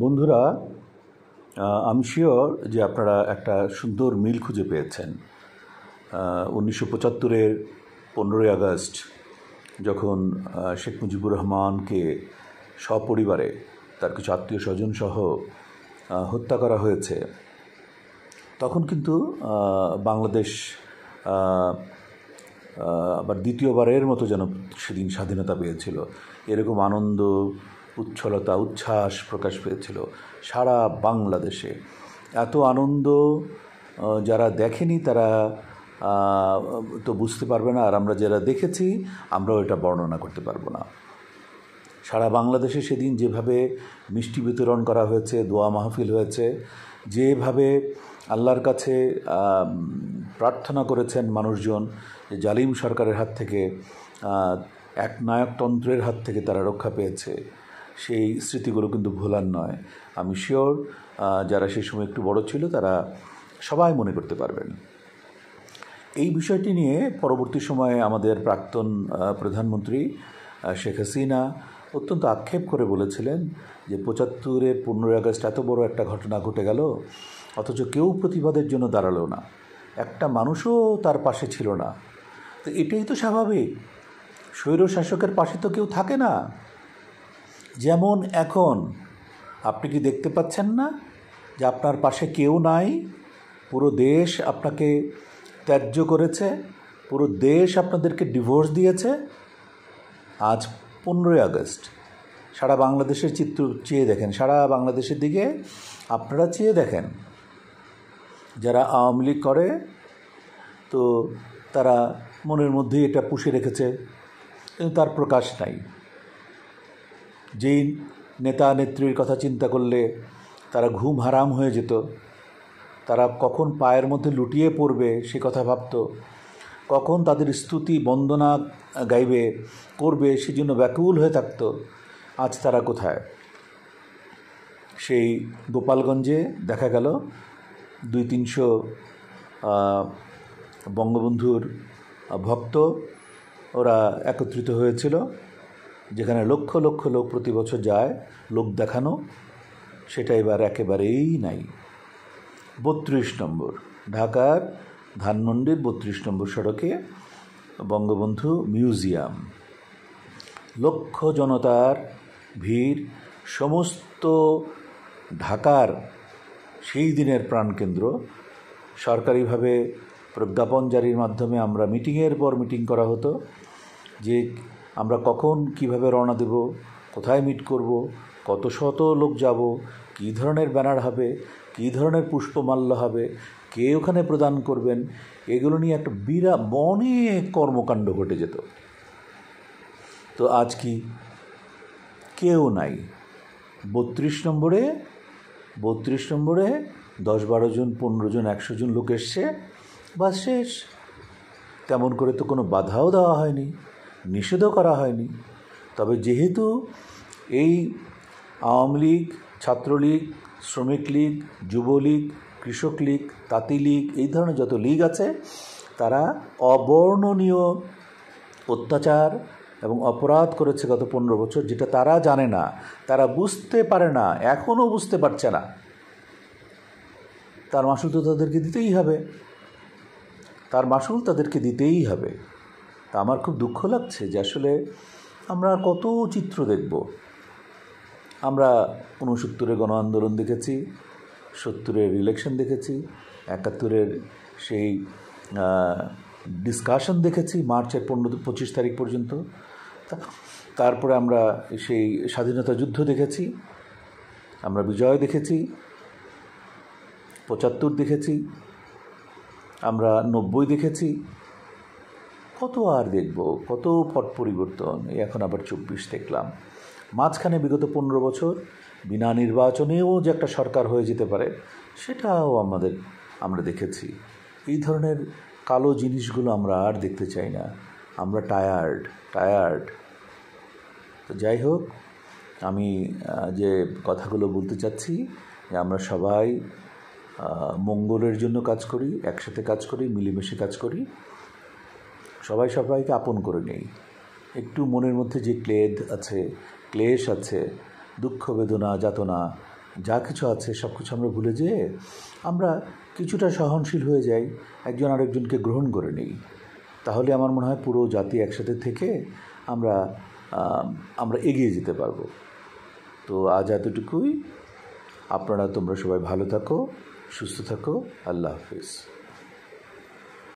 বন্ধুরা, আমি শিওর যে আপনারা একটা সুন্দর মিল খুঁজে পেয়েছেন। 1975-এর 15ই আগস্ট যখন শেখ মুজিবুর রহমানকে সপরিবারে তার কিছু আত্মীয় স্বজন সহ হত্যা করা হয়েছে, তখন কিন্তু বাংলাদেশ আবার দ্বিতীয়বারের মতো যেন সেদিন স্বাধীনতা পেয়েছিল। এরকম আনন্দ, উচ্ছলতা, উচ্ছ্বাস প্রকাশ পেয়েছিল সারা বাংলাদেশে। এত আনন্দ যারা দেখেনি তারা তো বুঝতে পারবে না, আর আমরা যারা দেখেছি আমরাও এটা বর্ণনা করতে পারবো না। সারা বাংলাদেশে সেদিন যেভাবে মিষ্টি বিতরণ করা হয়েছে, দোয়া মাহফিল হয়েছে, যেভাবে আল্লাহর কাছে প্রার্থনা করেছেন মানুষজন যে জালিম সরকারের হাত থেকে, একনায়কতন্ত্রের হাত থেকে তারা রক্ষা পেয়েছে, সেই স্মৃতিগুলো কিন্তু ভোলার নয়। আমি শিওর যারা সেই সময় একটু বড় ছিল তারা সবাই মনে করতে পারবেন। এই বিষয়টি নিয়ে পরবর্তী সময়ে আমাদের প্রাক্তন প্রধানমন্ত্রী শেখ হাসিনা অত্যন্ত আক্ষেপ করে বলেছিলেন যে 75-এর 15ই আগস্ট এত বড় একটা ঘটনা ঘটে গেল, অথচ কেউ প্রতিবাদের জন্য দাঁড়ালো না, একটা মানুষও তার পাশে ছিল না। তো এটাই তো স্বাভাবিক, স্বৈরশাসকের পাশে তো কেউ থাকে না। যেমন এখন আপনি কি দেখতে পাচ্ছেন না যে আপনার পাশে কেউ নাই? পুরো দেশ আপনাকে ত্যায্য করেছে, পুরো দেশ আপনাদেরকে ডিভোর্স দিয়েছে। আজ 15ই আগস্ট, সারা বাংলাদেশের চিত্র চেয়ে দেখেন, সারা বাংলাদেশের দিকে আপনারা চেয়ে দেখেন। যারা আওয়ামী লীগ করে তো তারা মনের মধ্যেই এটা পুষে রেখেছে, কিন্তু তার প্রকাশ নাই। যেই নেতা নেত্রীর কথা চিন্তা করলে তারা ঘুম হারাম হয়ে যেত, তারা কখন পায়ের মধ্যে লুটিয়ে পড়বে সে কথা ভাবত, কখন তাদের স্তুতি বন্দনা গাইবে করবে সেজন্য ব্যাকুল হয়ে থাকত। আজ তারা কোথায়? সেই গোপালগঞ্জে দেখা গেল 200-300 বঙ্গবন্ধুর ভক্ত ওরা একত্রিত হয়েছিল, যেখানে লক্ষ লক্ষ লোক প্রতি বছর যায় লোক দেখানো, সেটা এবার একেবারেই নাই। 32 নম্বর ঢাকার ধানমন্ডির 32 নম্বর সড়কে বঙ্গবন্ধু মিউজিয়াম, লক্ষ জনতার ভিড়। সমস্ত ঢাকার সেই দিনের প্রাণকেন্দ্র সরকারিভাবে প্রজ্ঞাপন জারির মাধ্যমে আমরা মিটিংয়ের পর মিটিং করা হতো যে আমরা কখন কিভাবে রওনা দেব, কোথায় মিট করব, কত শত লোক যাব, কী ধরনের ব্যানার হবে, কী ধরনের পুষ্পমাল্য হবে, কে ওখানে প্রদান করবেন, এগুলো নিয়ে একটা অনেক কর্মকাণ্ড ঘটে যেত। তো আজ কি? কেউ নাই। 32 নম্বরে 10-12 জন, 15 জন, 100 জন লোক এসছে, বাস শেষ। তেমন করে তো কোনো বাধাও দেওয়া হয়নি, নিষেধও করা হয়নি। তবে যেহেতু এই আওয়ামী লীগ, ছাত্রলীগ, শ্রমিক লীগ, যুবলীগ, কৃষক লীগ, তাঁতি লীগ, এই ধরনের যত লীগ আছে তারা অবর্ণনীয় অত্যাচার এবং অপরাধ করেছে গত 15 বছর, যেটা তারা জানে না, তারা বুঝতে পারে না, এখনও বুঝতে পারছে না। তার মাসুল তো তাদেরকে দিতেই হবে, তা আমার খুব দুঃখ লাগছে যে আসলে আমরা কত চিত্র দেখব। আমরা 69-এর গণ আন্দোলন দেখেছি, 70-এর ইলেকশন দেখেছি, 71-এর সেই ডিসকাশন দেখেছি মার্চের 25 তারিখ পর্যন্ত। তারপরে আমরা সেই স্বাধীনতা যুদ্ধ দেখেছি, আমরা বিজয় দেখেছি, 75 দেখেছি, আমরা 90 দেখেছি, কত আর দেখব, কত পট পরিবর্তন। এখন আবার 24 দেখলাম। মাঝখানে বিগত 15 বছর বিনা নির্বাচনেও যে একটা সরকার হয়ে যেতে পারে সেটাও আমরা দেখেছি। এই ধরনের কালো জিনিসগুলো আমরা আর দেখতে চাই না। আমরা টায়ার্ড। তো যাই হোক, আমি যে কথাগুলো বলতে চাচ্ছি যে আমরা সবাই মঙ্গলের জন্য কাজ করি, একসাথে কাজ করি, মিলেমিশে কাজ করি, সবাই সবাইকে আপন করে নেই। একটু মনের মধ্যে যে ক্লেশ আছে, দুঃখ বেদনা যাতনা, যা কিছু আছে সব কিছু আমরা ভুলে যেয়ে আমরা কিছুটা সহনশীল হয়ে যাই, একজন আরেকজনকে গ্রহণ করে নিই, তাহলে আমার মনে হয় পুরো জাতি একসাথে থেকে আমরা আমরা এগিয়ে যেতে পারবো। তো আজ এতটুকুই। তোমরা সবাই ভালো থাকো, সুস্থ থাকো। আল্লাহ হাফিজ।